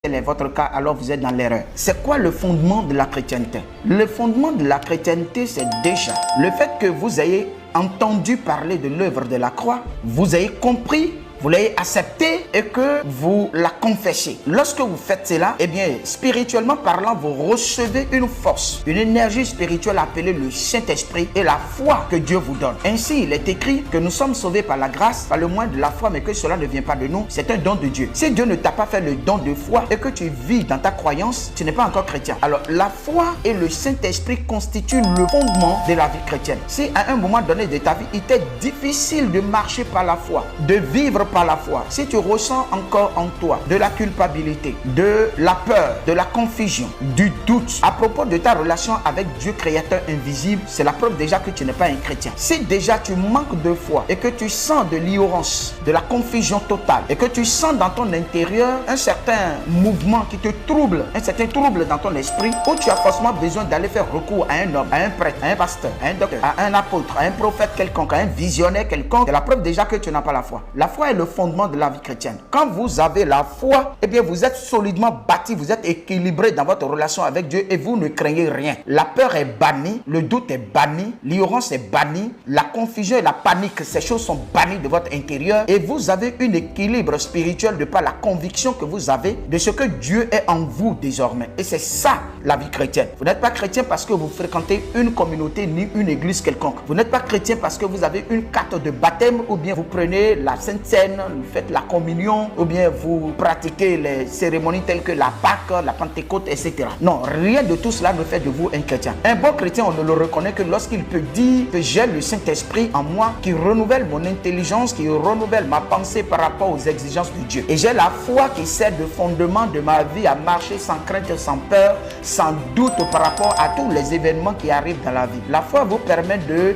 tel est votre cas, alors vous êtes dans l'erreur. C'est quoi le fondement de la chrétienté? Le fondement de la chrétienté, c'est déjà le fait que vous ayez entendu parler de l'œuvre de la croix, vous ayez compris, vous l'avez accepté et que vous la confessez. Lorsque vous faites cela, eh bien, spirituellement parlant, vous recevez une force, une énergie spirituelle appelée le Saint-Esprit et la foi que Dieu vous donne. Ainsi, il est écrit que nous sommes sauvés par la grâce, par le moyen de la foi, mais que cela ne vient pas de nous. C'est un don de Dieu. Si Dieu ne t'a pas fait le don de foi et que tu vis dans ta croyance, tu n'es pas encore chrétien. Alors, la foi et le Saint-Esprit constituent le fondement de la vie chrétienne. Si à un moment donné de ta vie, il t'est difficile de marcher par la foi, de vivre par la foi, si tu ressens encore en toi de la culpabilité, de la peur, de la confusion, du doute à propos de ta relation avec Dieu créateur invisible, c'est la preuve déjà que tu n'es pas un chrétien. Si déjà tu manques de foi et que tu sens de l'ignorance, de la confusion totale et que tu sens dans ton intérieur un certain mouvement qui te trouble, un certain trouble dans ton esprit, où tu as forcément besoin d'aller faire recours à un homme, à un prêtre, à un pasteur, à un docteur, à un apôtre, à un prophète quelconque, à un visionnaire quelconque, c'est la preuve déjà que tu n'as pas la foi. La foi est le fondement de la vie chrétienne. Quand vous avez la foi, eh bien vous êtes solidement bâti, vous êtes équilibré dans votre relation avec Dieu et vous ne craignez rien. La peur est bannie, le doute est banni, l'ignorance est bannie, la confusion et la panique, ces choses sont bannies de votre intérieur et vous avez un équilibre spirituel de par la conviction que vous avez de ce que Dieu est en vous désormais. Et c'est ça la vie chrétienne. Vous n'êtes pas chrétien parce que vous fréquentez une communauté ni une église quelconque. Vous n'êtes pas chrétien parce que vous avez une carte de baptême ou bien vous prenez la Sainte Seine, vous faites la communion ou bien vous pratiquez les cérémonies telles que la Pâque, la Pentecôte, etc. Non, rien de tout cela ne fait de vous un chrétien. Un bon chrétien, on ne le reconnaît que lorsqu'il peut dire que j'ai le Saint-Esprit en moi qui renouvelle mon intelligence, qui renouvelle ma pensée par rapport aux exigences de Dieu. Et j'ai la foi qui sert de fondement de ma vie à marcher sans crainte, sans peur, sans doute par rapport à tous les événements qui arrivent dans la vie. La foi vous permet de